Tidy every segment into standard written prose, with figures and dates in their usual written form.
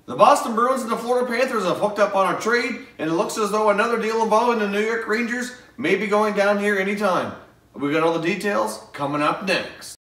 The Boston Bruins and the Florida Panthers have hooked up on a trade, and it looks as though another deal involving the New York Rangers may be going down here anytime. We've got all the details coming up next.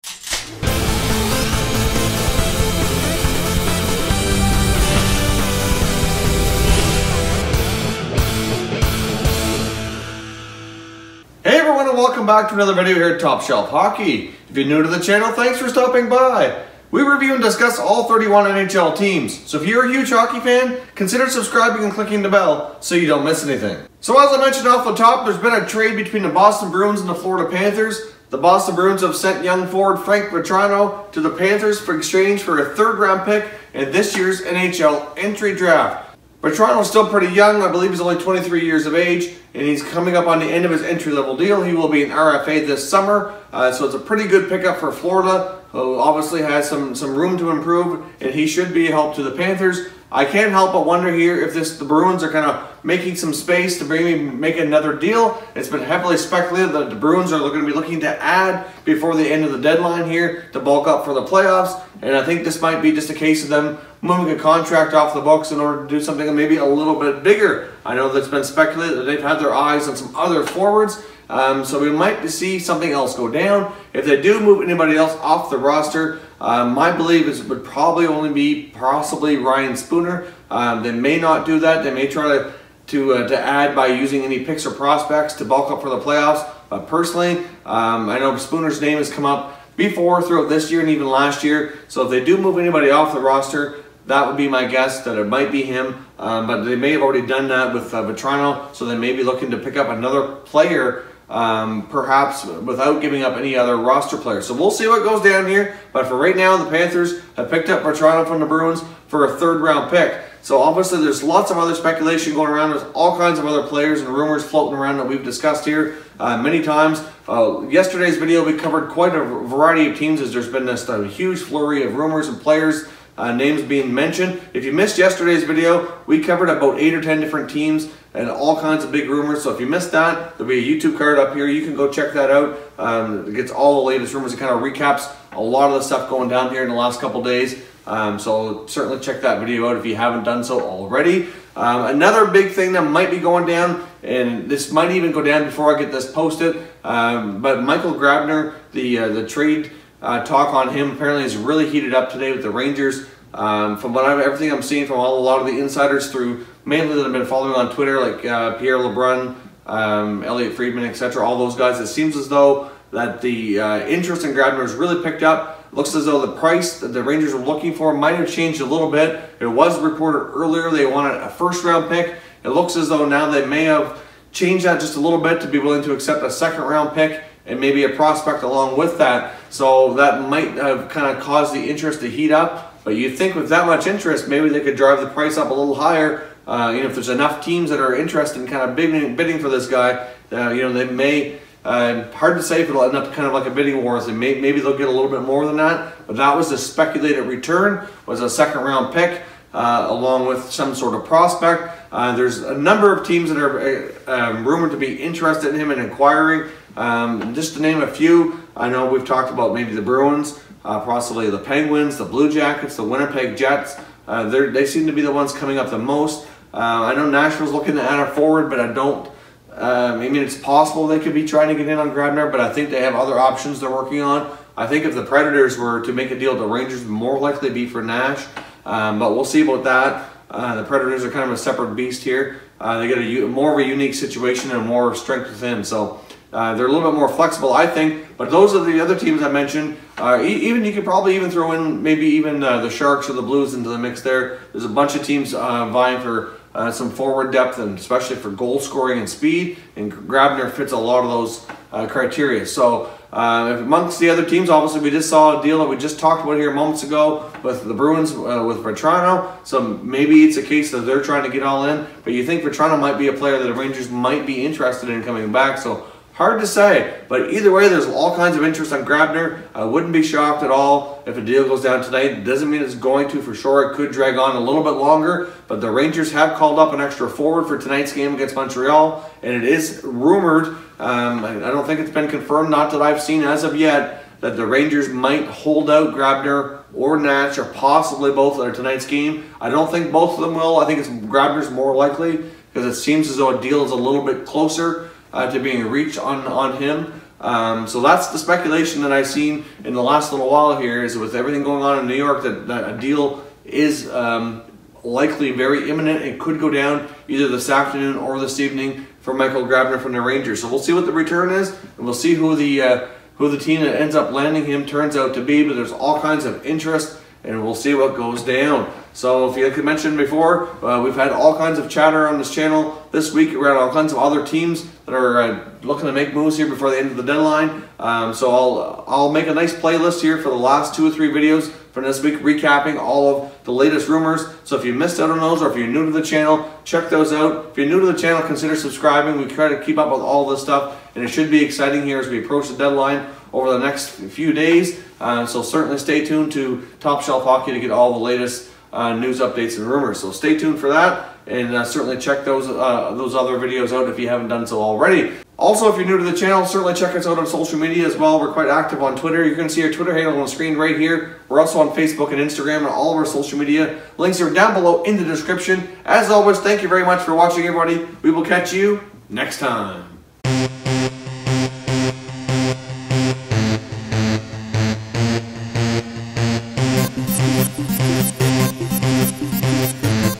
Hey everyone, and welcome back to another video here at Top Shelf Hockey. If you're new to the channel, thanks for stopping by. We review and discuss all 31 NHL teams, so if you're a huge hockey fan, consider subscribing and clicking the bell so you don't miss anything. So as I mentioned off the top, there's been a trade between the Boston Bruins and the Florida Panthers. The Boston Bruins have sent young forward Frank Vatrano to the Panthers for exchange for a third-round pick in this year's NHL entry draft. Vatrano's still pretty young. I believe he's only 23 years of age, and he's coming up on the end of his entry-level deal. He will be an RFA this summer, so it's a pretty good pickup for Florida, who obviously has some room to improve, and he should be a help to the Panthers. I can't help but wonder here if the Bruins are kind of making some space to maybe make another deal. It's been heavily speculated that the Bruins are going to be looking to add before the end of the deadline here to bulk up for the playoffs, and I think this might be just a case of them moving a contract off the books in order to do something maybe a little bit bigger. I know that's been speculated that they've had their eyes on some other forwards, so we might see something else go down. If they do move anybody else off the roster, my belief is it would probably only be possibly Ryan Spooner. They may not do that. They may try to add by using any picks or prospects to bulk up for the playoffs. But personally, I know Spooner's name has come up before throughout this year and even last year. So if they do move anybody off the roster, that would be my guess that it might be him. But they may have already done that with Vatrano, so they may be looking to pick up another player, perhaps without giving up any other roster players. So we'll see what goes down here. But for right now, the Panthers have picked up Vatrano from the Bruins for a third-round pick. So obviously there's lots of other speculation going around. There's all kinds of other players and rumors floating around that we've discussed here many times. Yesterday's video, we covered quite a variety of teams as there's been this huge flurry of rumors and players, names being mentioned. If you missed yesterday's video, we covered about 8 or 10 different teams and all kinds of big rumors. So if you missed that, there'll be a YouTube card up here. You can go check that out. It gets all the latest rumors. It kind of recaps a lot of the stuff going down here in the last couple days. So certainly check that video out if you haven't done so already. Another big thing that might be going down, and this might even go down before I get this posted, but Michael Grabner, the trade talk on him apparently is really heated up today with the Rangers. From everything I'm seeing from a lot of the insiders through, mainly that have been following on Twitter, like Pierre LeBrun, Elliot Friedman, etc., all those guys, it seems as though that the interest in Grabner has really picked up. Looks as though the price that the Rangers were looking for might have changed a little bit. It was reported earlier they wanted a first-round pick. It looks as though now they may have changed that just a little bit to be willing to accept a second-round pick and maybe a prospect along with that. So that might have kind of caused the interest to heat up. But you'd think with that much interest, maybe they could drive the price up a little higher. If there's enough teams that are interested in kind of bidding for this guy, they may. Hard to say if it'll end up kind of like a bidding war. So maybe they'll get a little bit more than that. But that was the speculated return, was a second-round pick along with some sort of prospect. There's a number of teams that are rumored to be interested in him and inquiring. Just to name a few, I know we've talked about maybe the Bruins, possibly the Penguins, the Blue Jackets, the Winnipeg Jets. They seem to be the ones coming up the most. I know Nashville's looking to add a forward, but I don't. I mean, it's possible they could be trying to get in on Grabner, but I think they have other options they're working on. I think if the Predators were to make a deal, the Rangers would more likely be for Nash, but we'll see about that. The Predators are kind of a separate beast here. They get more of a unique situation and more strength within, so they're a little bit more flexible, I think. But those are the other teams I mentioned. Even you could probably even throw in maybe even the Sharks or the Blues into the mix there. There's a bunch of teams vying for some forward depth, and especially for goal scoring and speed, and Grabner fits a lot of those criteria. So amongst the other teams, obviously we just saw a deal that we just talked about here moments ago with the Bruins with Vatrano. So maybe it's a case that they're trying to get all in, but you think Vatrano might be a player that the Rangers might be interested in coming back. So hard to say, but either way, there's all kinds of interest on Grabner. I wouldn't be shocked at all if a deal goes down tonight. It doesn't mean it's going to for sure. It could drag on a little bit longer, but the Rangers have called up an extra forward for tonight's game against Montreal, and it is rumored, I don't think it's been confirmed, not that I've seen as of yet, that the Rangers might hold out Grabner or Nash, or possibly both at tonight's game. I don't think both of them will. I think it's Grabner's more likely, because it seems as though a deal is a little bit closer to being reached on him. So that's the speculation that I've seen in the last little while here, is with everything going on in New York, that a deal is likely very imminent. It could go down either this afternoon or this evening for Michael Grabner from the Rangers. So we'll see what the return is, and we'll see who the team that ends up landing him turns out to be. But there's all kinds of interest, and we'll see what goes down. So if you mentioned before, we've had all kinds of chatter on this channel this week around all kinds of other teams that are looking to make moves here before the end of the deadline. So I'll make a nice playlist here for the last 2 or 3 videos from this week, recapping all of the latest rumors. So if you missed out on those, or if you're new to the channel, check those out. If you're new to the channel, consider subscribing. We try to keep up with all this stuff, and it should be exciting here as we approach the deadline over the next few days. So certainly stay tuned to Top Shelf Hockey to get all the latest news updates and rumors. So stay tuned for that, and certainly check those other videos out if you haven't done so already. Also, if you're new to the channel, certainly check us out on social media as well. We're quite active on Twitter. You're going to see our Twitter handle on the screen right here. We're also on Facebook and Instagram and all of our social media. Links are down below in the description. As always, thank you very much for watching, everybody. We will catch you next time.